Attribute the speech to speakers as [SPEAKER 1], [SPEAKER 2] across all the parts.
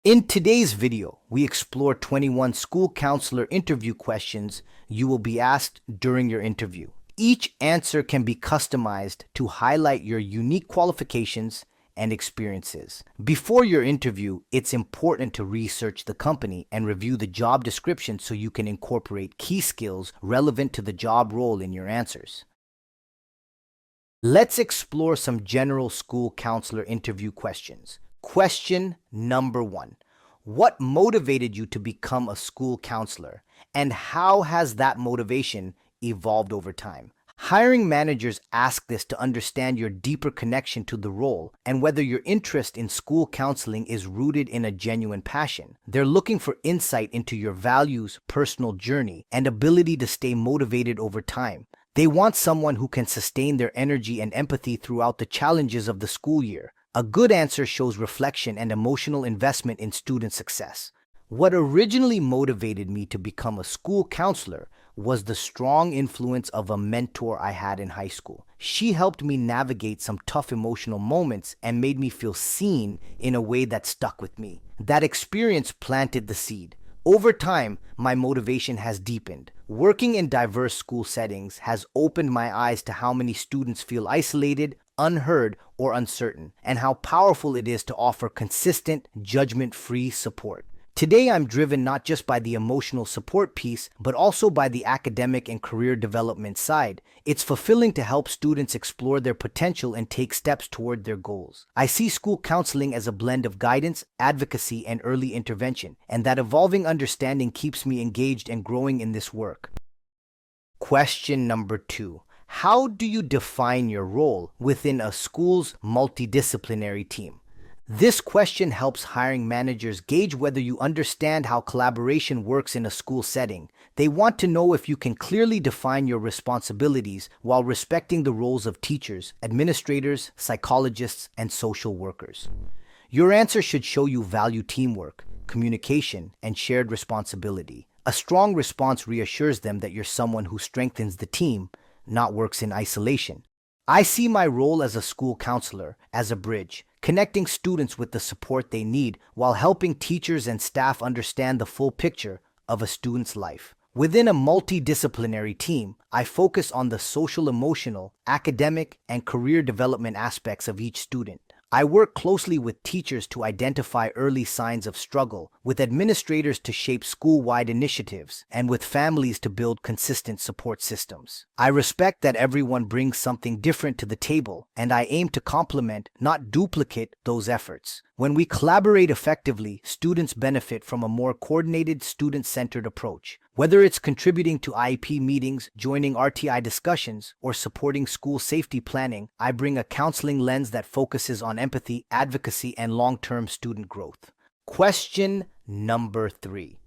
[SPEAKER 1] In today's video, we explore 21 school counselor interview questions you will be asked during your interview. Each answer can be customized to highlight your unique qualifications and experiences. Before your interview, it's important to research the company and review the job description so you can incorporate key skills relevant to the job role in your answers. Let's explore some general school counselor interview questions. Question number 1. What motivated you to become a school counselor, and how has that motivation evolved over time? Hiring managers ask this to understand your deeper connection to the role and whether your interest in school counseling is rooted in a genuine passion. They're looking for insight into your values, personal journey, and ability to stay motivated over time. They want someone who can sustain their energy and empathy throughout the challenges of the school year. A good answer shows reflection and emotional investment in student success. What originally motivated me to become a school counselor was the strong influence of a mentor I had in high school. She helped me navigate some tough emotional moments and made me feel seen in a way that stuck with me. That experience planted the seed. Over time, my motivation has deepened. Working in diverse school settings has opened my eyes to how many students feel isolated, unheard, or uncertain, and how powerful it is to offer consistent, judgment-free support. Today, I'm driven not just by the emotional support piece, but also by the academic and career development side. It's fulfilling to help students explore their potential and take steps toward their goals. I see school counseling as a blend of guidance, advocacy, and early intervention, and that evolving understanding keeps me engaged and growing in this work. Question number 2. How do you define your role within a school's multidisciplinary team? This question helps hiring managers gauge whether you understand how collaboration works in a school setting. They want to know if you can clearly define your responsibilities while respecting the roles of teachers, administrators, psychologists, and social workers. Your answer should show you value teamwork, communication, and shared responsibility. A strong response reassures them that you're someone who strengthens the team, not works in isolation. I see my role as a school counselor as a bridge, connecting students with the support they need while helping teachers and staff understand the full picture of a student's life. Within a multidisciplinary team, I focus on the social, emotional, academic, and career development aspects of each student. I work closely with teachers to identify early signs of struggle, with administrators to shape school-wide initiatives, and with families to build consistent support systems. I respect that everyone brings something different to the table, and I aim to complement, not duplicate, those efforts. When we collaborate effectively, students benefit from a more coordinated, student-centered approach. Whether it's contributing to IEP meetings, joining RTI discussions, or supporting school safety planning, I bring a counseling lens that focuses on empathy, advocacy, and long-term student growth. Question number 3.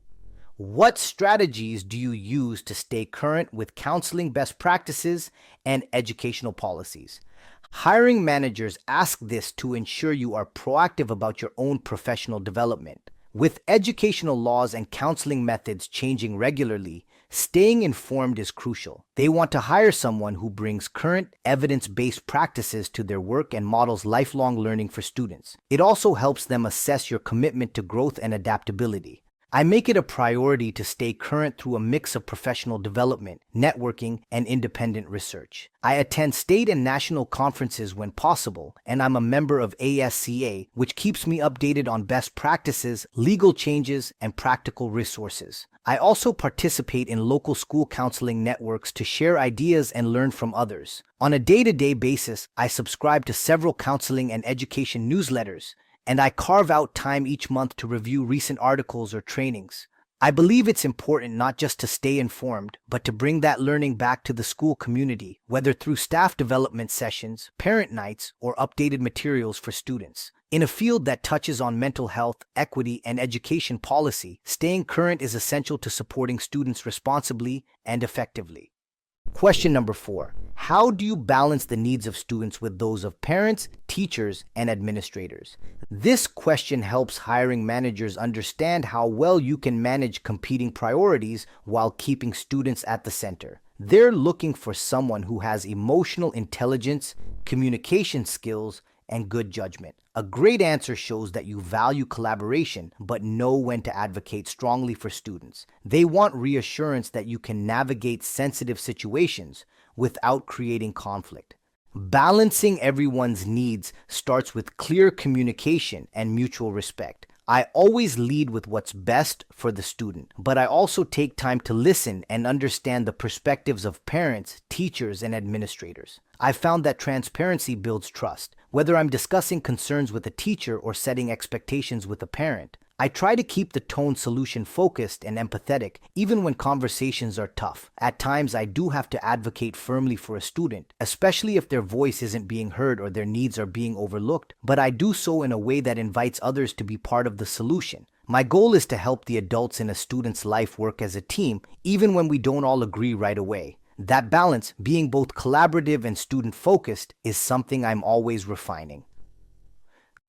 [SPEAKER 1] What strategies do you use to stay current with counseling best practices and educational policies? Hiring managers ask this to ensure you are proactive about your own professional development. With educational laws and counseling methods changing regularly, staying informed is crucial. They want to hire someone who brings current, evidence-based practices to their work and models lifelong learning for students. It also helps them assess your commitment to growth and adaptability. I make it a priority to stay current through a mix of professional development, networking, and independent research. I attend state and national conferences when possible, and I'm a member of ASCA, which keeps me updated on best practices, legal changes, and practical resources. I also participate in local school counseling networks to share ideas and learn from others. On a day-to-day basis, I subscribe to several counseling and education newsletters, and I carve out time each month to review recent articles or trainings. I believe it's important not just to stay informed, but to bring that learning back to the school community, whether through staff development sessions, parent nights, or updated materials for students. In a field that touches on mental health, equity, and education policy, staying current is essential to supporting students responsibly and effectively. Question number 4. How do you balance the needs of students with those of parents, teachers, and administrators? This question helps hiring managers understand how well you can manage competing priorities while keeping students at the center. They're looking for someone who has emotional intelligence, communication skills, and good judgment. A great answer shows that you value collaboration but know when to advocate strongly for students. They want reassurance that you can navigate sensitive situations without creating conflict. Balancing everyone's needs starts with clear communication and mutual respect. I always lead with what's best for the student, but I also take time to listen and understand the perspectives of parents, teachers, and administrators. I found that transparency builds trust. Whether I'm discussing concerns with a teacher or setting expectations with a parent, I try to keep the tone solution focused and empathetic, even when conversations are tough. At times, I do have to advocate firmly for a student, especially if their voice isn't being heard or their needs are being overlooked, but I do so in a way that invites others to be part of the solution. My goal is to help the adults in a student's life work as a team, even when we don't all agree right away. That balance, being both collaborative and student-focused, is something I'm always refining.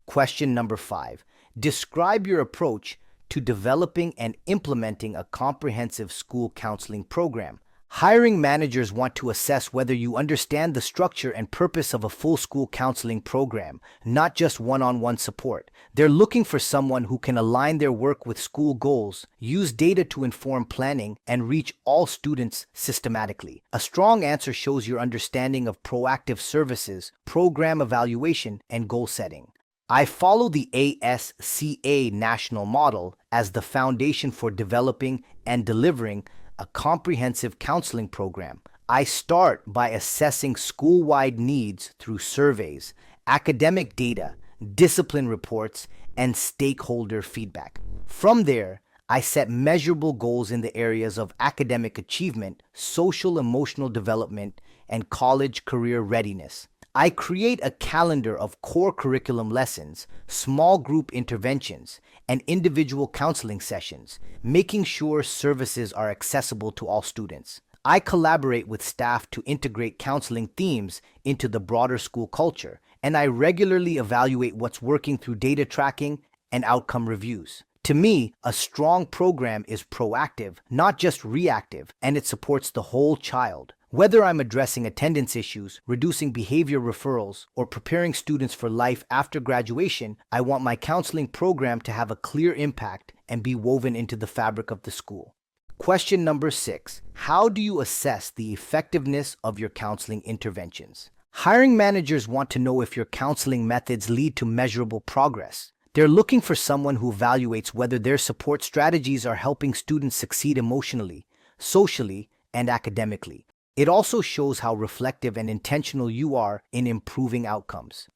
[SPEAKER 1] Question number 5. Describe your approach to developing and implementing a comprehensive school counseling program. Hiring managers want to assess whether you understand the structure and purpose of a full school counseling program, not just one-on-one support. They're looking for someone who can align their work with school goals, use data to inform planning, and reach all students systematically. A strong answer shows your understanding of proactive services, program evaluation, and goal setting. I follow the ASCA national model as the foundation for developing and delivering a comprehensive counseling program. I start by assessing school-wide needs through surveys, academic data, discipline reports, and stakeholder feedback. From there, I set measurable goals in the areas of academic achievement, social-emotional development, and college career readiness. I create a calendar of core curriculum lessons, small group interventions, and individual counseling sessions, making sure services are accessible to all students. I collaborate with staff to integrate counseling themes into the broader school culture, and I regularly evaluate what's working through data tracking and outcome reviews. To me, a strong program is proactive, not just reactive, and it supports the whole child. Whether I'm addressing attendance issues, reducing behavior referrals, or preparing students for life after graduation, I want my counseling program to have a clear impact and be woven into the fabric of the school. Question number 6. How do you assess the effectiveness of your counseling interventions? Hiring managers want to know if your counseling methods lead to measurable progress. They're looking for someone who evaluates whether their support strategies are helping students succeed emotionally, socially, and academically. It also shows how reflective and intentional you are in improving outcomes.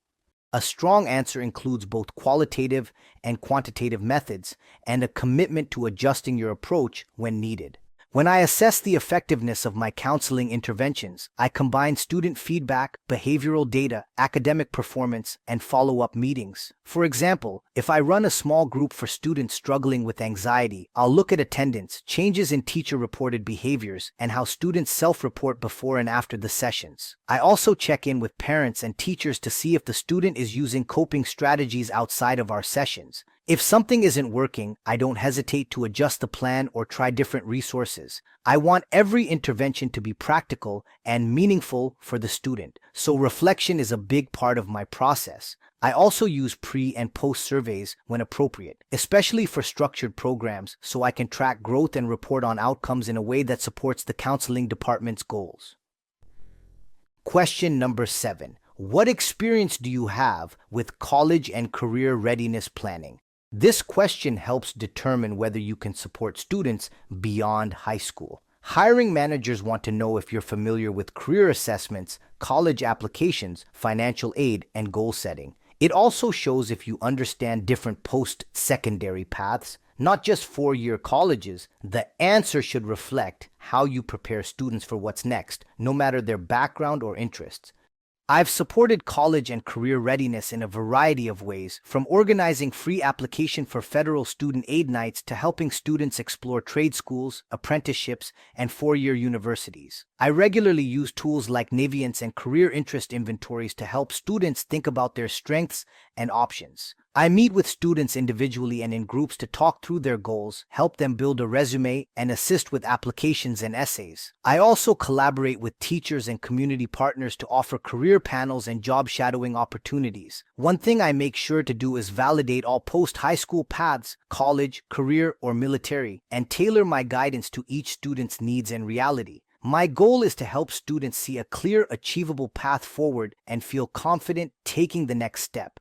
[SPEAKER 1] A strong answer includes both qualitative and quantitative methods and a commitment to adjusting your approach when needed. When I assess the effectiveness of my counseling interventions, I combine student feedback, behavioral data, academic performance, and follow-up meetings. For example, if I run a small group for students struggling with anxiety, I'll look at attendance, changes in teacher-reported behaviors, and how students self-report before and after the sessions. I also check in with parents and teachers to see if the student is using coping strategies outside of our sessions. If something isn't working, I don't hesitate to adjust the plan or try different resources. I want every intervention to be practical and meaningful for the student, so reflection is a big part of my process. I also use pre- and post-surveys when appropriate, especially for structured programs, so I can track growth and report on outcomes in a way that supports the counseling department's goals. Question number 7. What experience do you have with college and career readiness planning? This question helps determine whether you can support students beyond high school. Hiring managers want to know if you're familiar with career assessments, college applications, financial aid, and goal setting. It also shows if you understand different post-secondary paths, not just four-year colleges. The answer should reflect how you prepare students for what's next, no matter their background or interests. I've supported college and career readiness in a variety of ways, from organizing free application for federal student aid nights to helping students explore trade schools, apprenticeships, and four-year universities. I regularly use tools like Naviance and career interest inventories to help students think about their strengths and options. I meet with students individually and in groups to talk through their goals, help them build a resume, and assist with applications and essays. I also collaborate with teachers and community partners to offer career panels and job shadowing opportunities. One thing I make sure to do is validate all post-high school paths, college, career, or military, and tailor my guidance to each student's needs and reality. My goal is to help students see a clear, achievable path forward and feel confident taking the next step.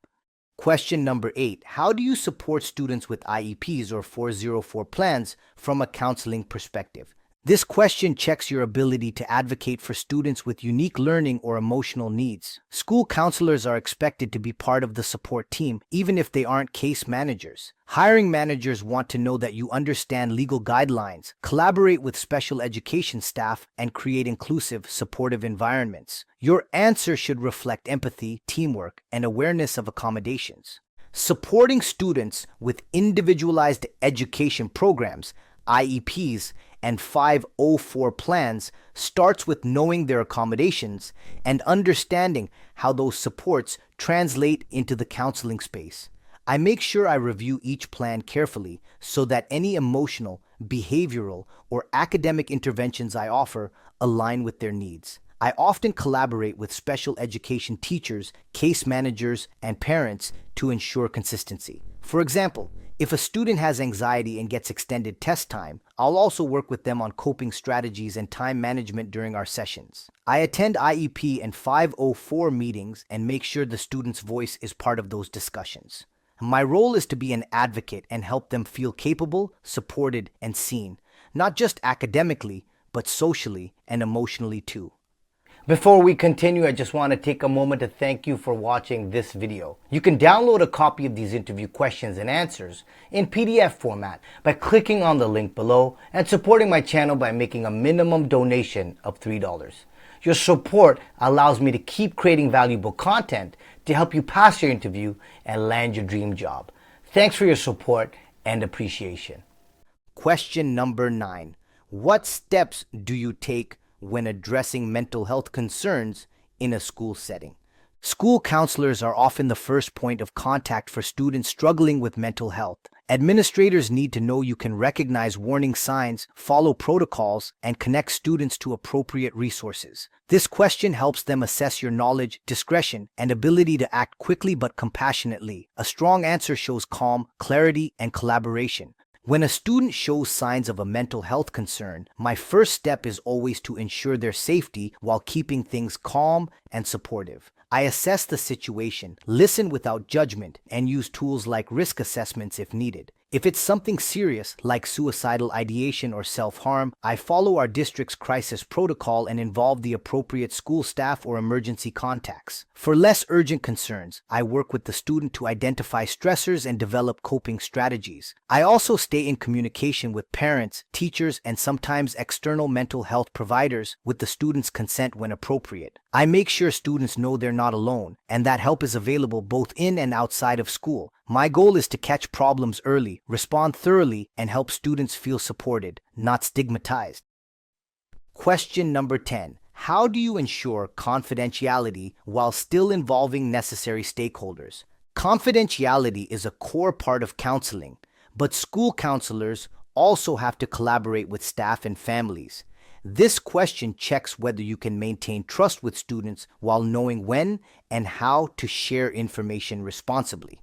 [SPEAKER 1] Question number 8. How do you support students with IEPs or 404 plans from a counseling perspective? This question checks your ability to advocate for students with unique learning or emotional needs. School counselors are expected to be part of the support team, even if they aren't case managers. Hiring managers want to know that you understand legal guidelines, collaborate with special education staff, and create inclusive, supportive environments. Your answer should reflect empathy, teamwork, and awareness of accommodations. Supporting students with individualized education programs, IEPs, and 504 plans starts with knowing their accommodations and understanding how those supports translate into the counseling space. I make sure I review each plan carefully so that any emotional, behavioral, or academic interventions I offer align with their needs. I often collaborate with special education teachers, case managers, and parents to ensure consistency. For example, if a student has anxiety and gets extended test time, I'll also work with them on coping strategies and time management during our sessions. I attend IEP and 504 meetings and make sure the student's voice is part of those discussions. My role is to be an advocate and help them feel capable, supported, and seen, not just academically, but socially and emotionally too. Before we continue, I just want to take a moment to thank you for watching this video. You can download a copy of these interview questions and answers in PDF format by clicking on the link below and supporting my channel by making a minimum donation of $3. Your support allows me to keep creating valuable content to help you pass your interview and land your dream job. Thanks for your support and appreciation. Question number 9. What steps do you take when addressing mental health concerns in a school setting? School counselors are often the first point of contact for students struggling with mental health. Administrators need to know you can recognize warning signs, follow protocols, and connect students to appropriate resources. This question helps them assess your knowledge, discretion, and ability to act quickly but compassionately. A strong answer shows calm, clarity, and collaboration. When a student shows signs of a mental health concern, my first step is always to ensure their safety while keeping things calm and supportive. I assess the situation, listen without judgment, and use tools like risk assessments if needed. If it's something serious, like suicidal ideation or self-harm, I follow our district's crisis protocol and involve the appropriate school staff or emergency contacts. For less urgent concerns, I work with the student to identify stressors and develop coping strategies. I also stay in communication with parents, teachers, and sometimes external mental health providers with the student's consent when appropriate. I make sure students know they're not alone and that help is available both in and outside of school. My goal is to catch problems early, respond thoroughly, and help students feel supported, not stigmatized. Question number 10. How do you ensure confidentiality while still involving necessary stakeholders? Confidentiality is a core part of counseling, but school counselors also have to collaborate with staff and families. This question checks whether you can maintain trust with students while knowing when and how to share information responsibly.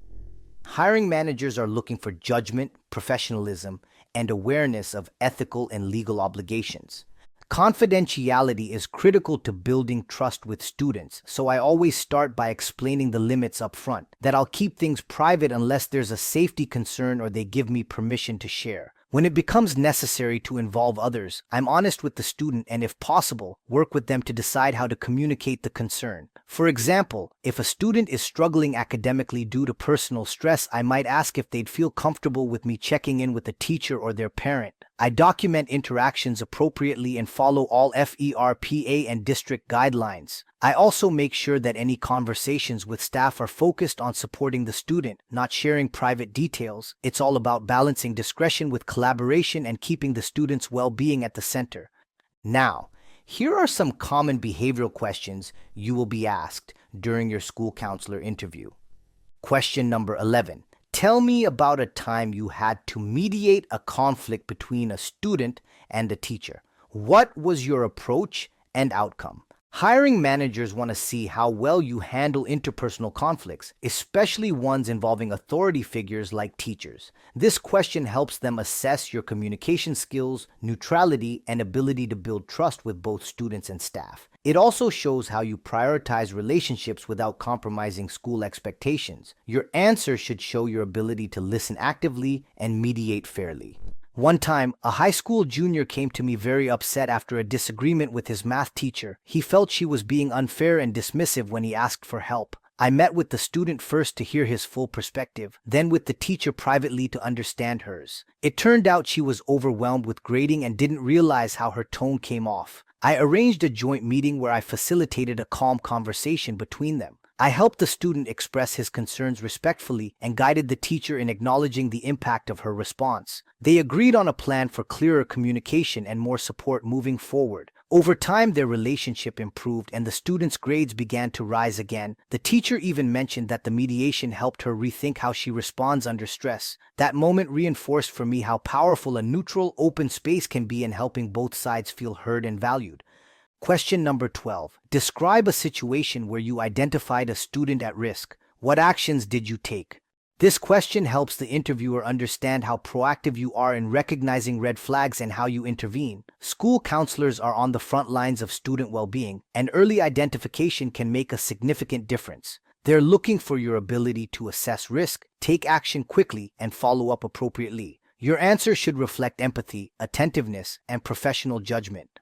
[SPEAKER 1] Hiring managers are looking for judgment, professionalism, and awareness of ethical and legal obligations. Confidentiality is critical to building trust with students, so I always start by explaining the limits up front, that I'll keep things private unless there's a safety concern or they give me permission to share. When it becomes necessary to involve others, I'm honest with the student and, if possible, work with them to decide how to communicate the concern. For example, if a student is struggling academically due to personal stress, I might ask if they'd feel comfortable with me checking in with a teacher or their parent. I document interactions appropriately and follow all FERPA and district guidelines. I also make sure that any conversations with staff are focused on supporting the student, not sharing private details. It's all about balancing discretion with collaboration and keeping the student's well-being at the center. Now, here are some common behavioral questions you will be asked during your school counselor interview. Question number 11. Tell me about a time you had to mediate a conflict between a student and a teacher. What was your approach and outcome? Hiring managers want to see how well you handle interpersonal conflicts, especially ones involving authority figures like teachers. This question helps them assess your communication skills, neutrality, and ability to build trust with both students and staff. It also shows how you prioritize relationships without compromising school expectations. Your answer should show your ability to listen actively and mediate fairly. One time, a high school junior came to me very upset after a disagreement with his math teacher. He felt she was being unfair and dismissive when he asked for help. I met with the student first to hear his full perspective, then with the teacher privately to understand hers. It turned out she was overwhelmed with grading and didn't realize how her tone came off. I arranged a joint meeting where I facilitated a calm conversation between them. I helped the student express his concerns respectfully and guided the teacher in acknowledging the impact of her response. They agreed on a plan for clearer communication and more support moving forward. Over time, their relationship improved and the student's grades began to rise again. The teacher even mentioned that the mediation helped her rethink how she responds under stress. That moment reinforced for me how powerful a neutral, open space can be in helping both sides feel heard and valued. Question number 12. Describe a situation where you identified a student at risk. What actions did you take? This question helps the interviewer understand how proactive you are in recognizing red flags and how you intervene. School counselors are on the front lines of student well-being, and early identification can make a significant difference. They're looking for your ability to assess risk, take action quickly, and follow up appropriately. Your answer should reflect empathy, attentiveness, and professional judgment.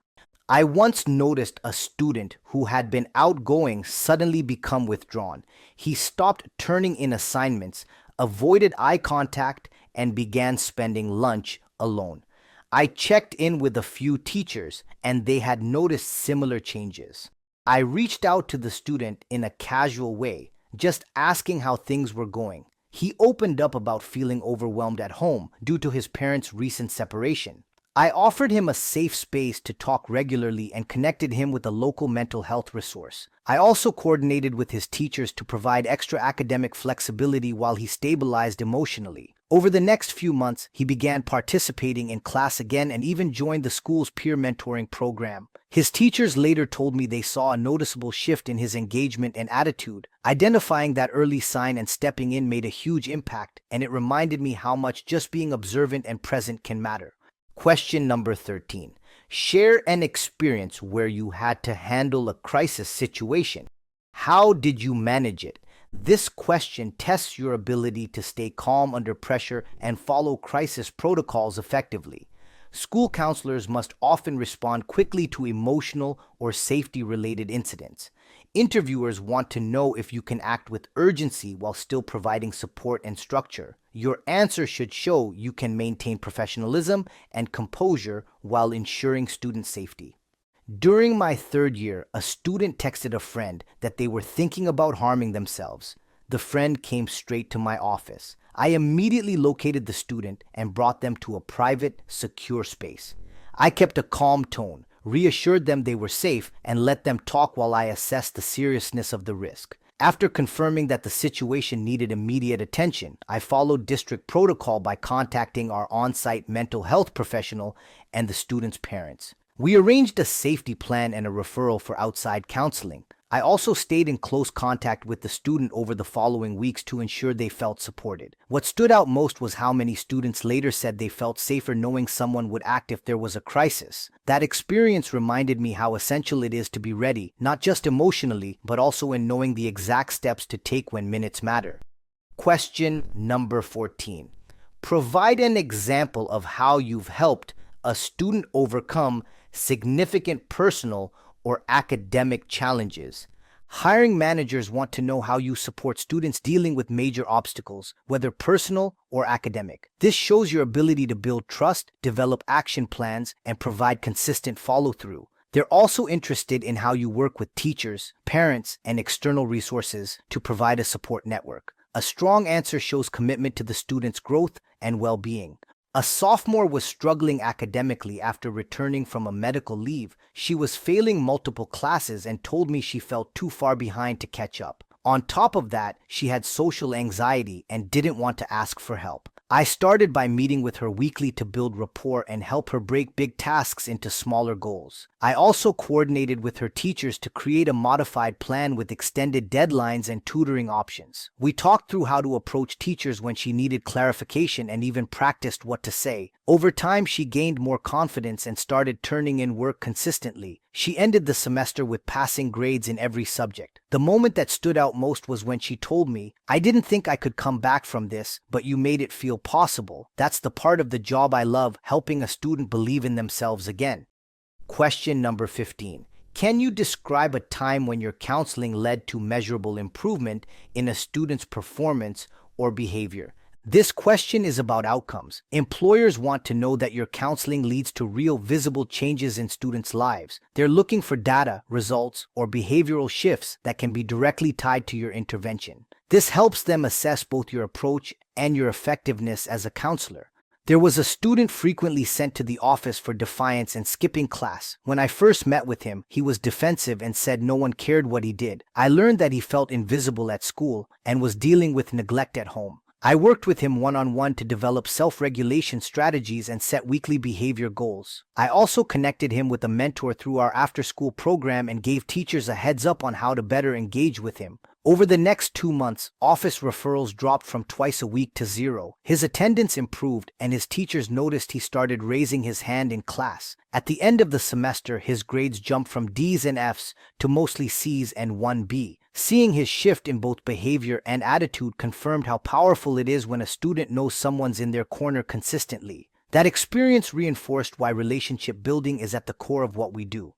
[SPEAKER 1] I once noticed a student who had been outgoing suddenly become withdrawn. He stopped turning in assignments, avoided eye contact, and began spending lunch alone. I checked in with a few teachers, and they had noticed similar changes. I reached out to the student in a casual way, just asking how things were going. He opened up about feeling overwhelmed at home due to his parents' recent separation. I offered him a safe space to talk regularly and connected him with a local mental health resource. I also coordinated with his teachers to provide extra academic flexibility while he stabilized emotionally. Over the next few months, he began participating in class again and even joined the school's peer mentoring program. His teachers later told me they saw a noticeable shift in his engagement and attitude. Identifying that early sign and stepping in made a huge impact, and it reminded me how much just being observant and present can matter. Question number 13. Share an experience where you had to handle a crisis situation. How did you manage it? This question tests your ability to stay calm under pressure and follow crisis protocols effectively. School counselors must often respond quickly to emotional or safety-related incidents. Interviewers want to know if you can act with urgency while still providing support and structure. Your answer should show you can maintain professionalism and composure while ensuring student safety. During my third year, a student texted a friend that they were thinking about harming themselves. The friend came straight to my office. I immediately located the student and brought them to a private, secure space. I kept a calm tone, reassured them they were safe, and let them talk while I assessed the seriousness of the risk. After confirming that the situation needed immediate attention, I followed district protocol by contacting our on-site mental health professional and the student's parents. We arranged a safety plan and a referral for outside counseling. I also stayed in close contact with the student over the following weeks to ensure they felt supported. What stood out most was how many students later said they felt safer knowing someone would act if there was a crisis. That experience reminded me how essential it is to be ready, not just emotionally, but also in knowing the exact steps to take when minutes matter. Question number 14. Provide an example of how you've helped a student overcome significant personal or academic challenges. Hiring managers want to know how you support students dealing with major obstacles, whether personal or academic. This shows your ability to build trust, develop action plans, and provide consistent follow-through. They're also interested in how you work with teachers, parents, and external resources to provide a support network. A strong answer shows commitment to the student's growth and well-being. A sophomore was struggling academically after returning from a medical leave. She was failing multiple classes and told me she felt too far behind to catch up. On top of that, she had social anxiety and didn't want to ask for help. I started by meeting with her weekly to build rapport and help her break big tasks into smaller goals. I also coordinated with her teachers to create a modified plan with extended deadlines and tutoring options. We talked through how to approach teachers when she needed clarification and even practiced what to say. Over time, she gained more confidence and started turning in work consistently. She ended the semester with passing grades in every subject. The moment that stood out most was when she told me, "I didn't think I could come back from this, but you made it feel possible." That's the part of the job I love, helping a student believe in themselves again. Question number 15. Can you describe a time when your counseling led to measurable improvement in a student's performance or behavior? This question is about outcomes. Employers want to know that your counseling leads to real visible changes in students' lives. They're looking for data, results, or behavioral shifts that can be directly tied to your intervention. This helps them assess both your approach and your effectiveness as a counselor. There was a student frequently sent to the office for defiance and skipping class. When I first met with him, he was defensive and said no one cared what he did. I learned that he felt invisible at school and was dealing with neglect at home. I worked with him one-on-one to develop self-regulation strategies and set weekly behavior goals. I also connected him with a mentor through our after-school program and gave teachers a heads up on how to better engage with him. Over the next 2 months, office referrals dropped from twice a week to 0. His attendance improved, and his teachers noticed he started raising his hand in class. At the end of the semester, his grades jumped from D's and F's to mostly C's and 1B. Seeing his shift in both behavior and attitude confirmed how powerful it is when a student knows someone's in their corner consistently. That experience reinforced why relationship building is at the core of what we do.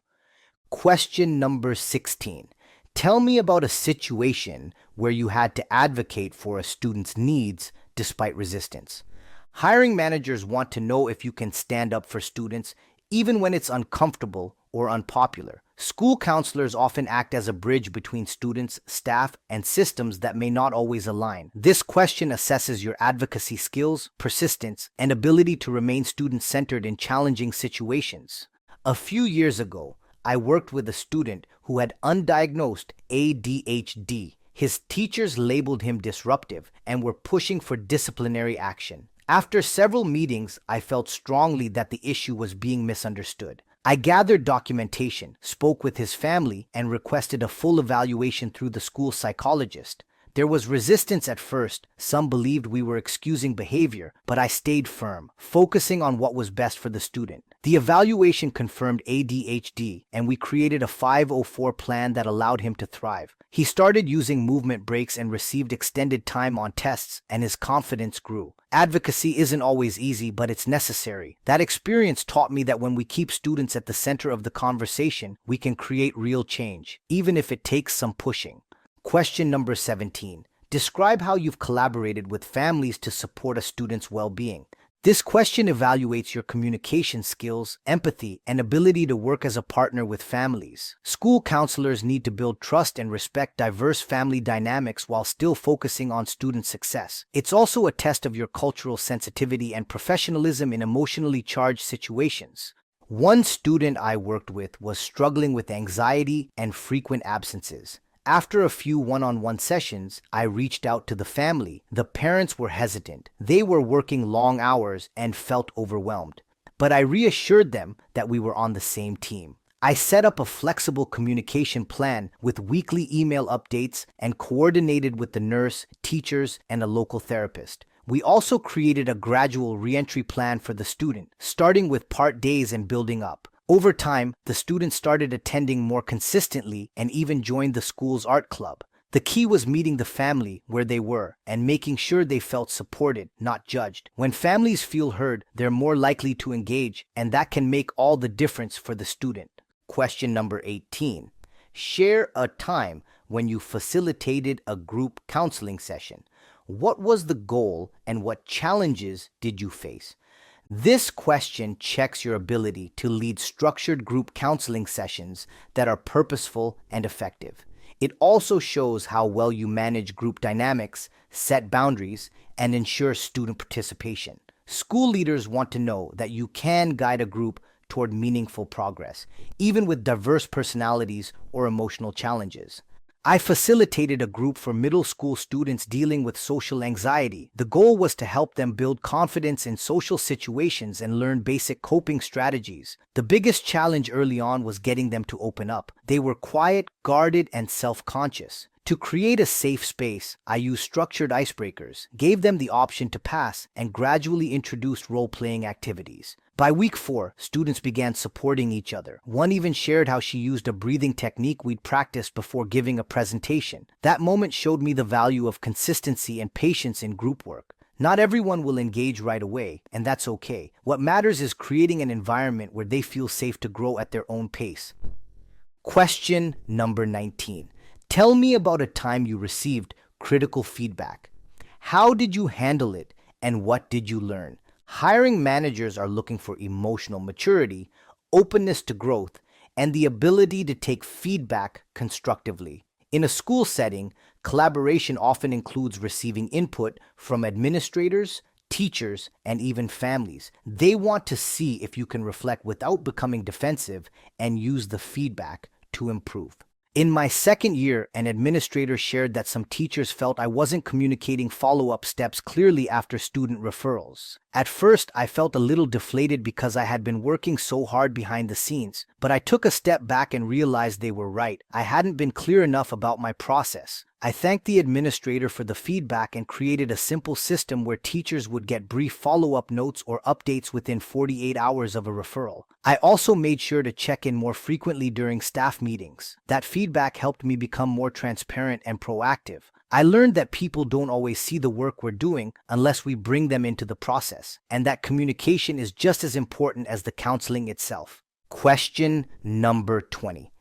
[SPEAKER 1] Question number 16. Tell me about a situation where you had to advocate for a student's needs despite resistance. Hiring managers want to know if you can stand up for students even when it's uncomfortable or unpopular. School counselors often act as a bridge between students, staff, and systems that may not always align. This question assesses your advocacy skills, persistence, and ability to remain student-centered in challenging situations. A few years ago, I worked with a student who had undiagnosed ADHD. His teachers labeled him disruptive and were pushing for disciplinary action. After several meetings, I felt strongly that the issue was being misunderstood. I gathered documentation, spoke with his family, and requested a full evaluation through the school psychologist. There was resistance at first. Some believed we were excusing behavior, but I stayed firm, focusing on what was best for the student. The evaluation confirmed ADHD, and we created a 504 plan that allowed him to thrive. He started using movement breaks and received extended time on tests, and his confidence grew. Advocacy isn't always easy, but it's necessary. That experience taught me that when we keep students at the center of the conversation, we can create real change, even if it takes some pushing. Question number 17. Describe how you've collaborated with families to support a student's well-being. This question evaluates your communication skills, empathy, and ability to work as a partner with families. School counselors need to build trust and respect diverse family dynamics while still focusing on student success. It's also a test of your cultural sensitivity and professionalism in emotionally charged situations. One student I worked with was struggling with anxiety and frequent absences. After a few one-on-one sessions, I reached out to the family. The parents were hesitant. They were working long hours and felt overwhelmed. But I reassured them that we were on the same team. I set up a flexible communication plan with weekly email updates and coordinated with the nurse, teachers, and a local therapist. We also created a gradual reentry plan for the student, starting with part days and building up. Over time, the students started attending more consistently and even joined the school's art club. The key was meeting the family where they were and making sure they felt supported, not judged. When families feel heard, they're more likely to engage, and that can make all the difference for the student. Question number 18. Share a time when you facilitated a group counseling session. What was the goal and what challenges did you face? This question checks your ability to lead structured group counseling sessions that are purposeful and effective. It also shows how well you manage group dynamics, set boundaries, and ensure student participation. School leaders want to know that you can guide a group toward meaningful progress, even with diverse personalities or emotional challenges. I facilitated a group for middle school students dealing with social anxiety. The goal was to help them build confidence in social situations and learn basic coping strategies. The biggest challenge early on was getting them to open up. They were quiet, guarded, and self-conscious. To create a safe space, I used structured icebreakers, gave them the option to pass, and gradually introduced role-playing activities. By week 4, students began supporting each other. One even shared how she used a breathing technique we'd practiced before giving a presentation. That moment showed me the value of consistency and patience in group work. Not everyone will engage right away, and that's okay. What matters is creating an environment where they feel safe to grow at their own pace. Question number 19. Tell me about a time you received critical feedback. How did you handle it, and what did you learn? Hiring managers are looking for emotional maturity, openness to growth, and the ability to take feedback constructively. In a school setting, collaboration often includes receiving input from administrators, teachers, and even families. They want to see if you can reflect without becoming defensive and use the feedback to improve. In my second year, an administrator shared that some teachers felt I wasn't communicating follow-up steps clearly after student referrals. At first, I felt a little deflated because I had been working so hard behind the scenes, but I took a step back and realized they were right. I hadn't been clear enough about my process. I thanked the administrator for the feedback and created a simple system where teachers would get brief follow-up notes or updates within 48 hours of a referral. I also made sure to check in more frequently during staff meetings. That feedback helped me become more transparent and proactive. I learned that people don't always see the work we're doing unless we bring them into the process, and that communication is just as important as the counseling itself. Question number 20.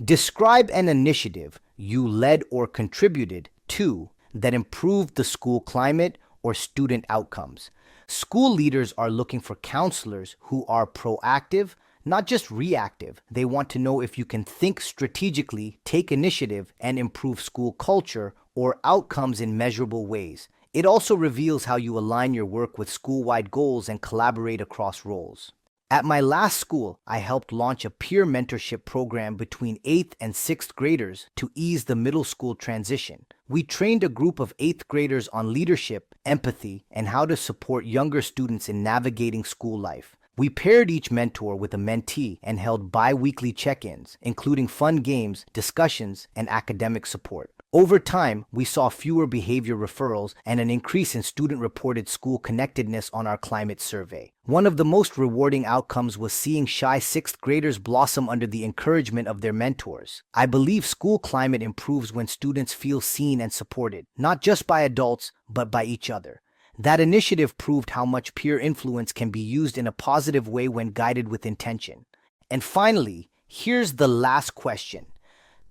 [SPEAKER 1] Describe an initiative you led or contributed to that improved the school climate or student outcomes. School leaders are looking for counselors who are proactive, not just reactive. They want to know if you can think strategically, take initiative, and improve school culture or outcomes in measurable ways. It also reveals how you align your work with school-wide goals and collaborate across roles. At my last school, I helped launch a peer mentorship program between 8th and 6th graders to ease the middle school transition. We trained a group of 8th graders on leadership, empathy, and how to support younger students in navigating school life. We paired each mentor with a mentee and held bi-weekly check-ins, including fun games, discussions, and academic support. Over time, we saw fewer behavior referrals and an increase in student-reported school connectedness on our climate survey. One of the most rewarding outcomes was seeing shy 6th graders blossom under the encouragement of their mentors. I believe school climate improves when students feel seen and supported, not just by adults, but by each other. That initiative proved how much peer influence can be used in a positive way when guided with intention. And finally, here's the last question.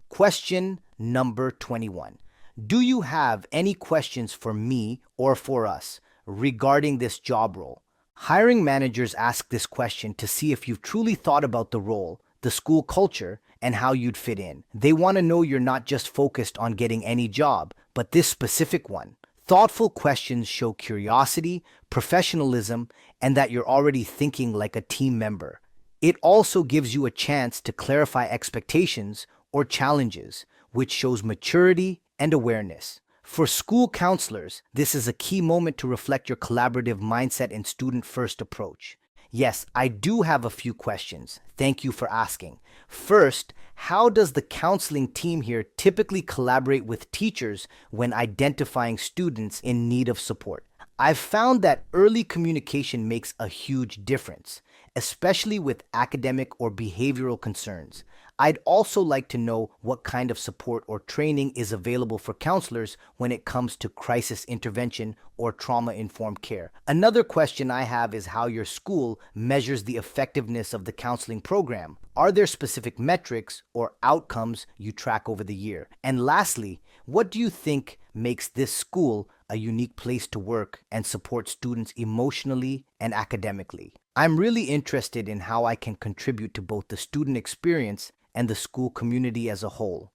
[SPEAKER 1] Question number 21. Do you have any questions for me or for us regarding this job role? Hiring managers ask this question to see if you've truly thought about the role, the school culture, and how you'd fit in. They want to know you're not just focused on getting any job, but this specific one. Thoughtful questions show curiosity, professionalism, and that you're already thinking like a team member. It also gives you a chance to clarify expectations or challenges, which shows maturity and awareness. For school counselors, this is a key moment to reflect your collaborative mindset and student-first approach. Yes, I do have a few questions. Thank you for asking. First, how does the counseling team here typically collaborate with teachers when identifying students in need of support? I've found that early communication makes a huge difference, especially with academic or behavioral concerns. I'd also like to know what kind of support or training is available for counselors when it comes to crisis intervention or trauma-informed care. Another question I have is how your school measures the effectiveness of the counseling program. Are there specific metrics or outcomes you track over the year? And lastly, what do you think makes this school a unique place to work and support students emotionally and academically? I'm really interested in how I can contribute to both the student experience and the school community as a whole.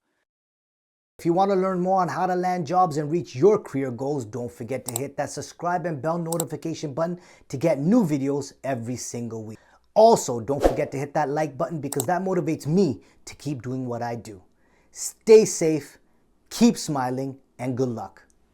[SPEAKER 1] If you want to learn more on how to land jobs and reach your career goals, don't forget to hit that subscribe and bell notification button to get new videos every single week. Also, don't forget to hit that like button because that motivates me to keep doing what I do. Stay safe, Keep smiling and good luck.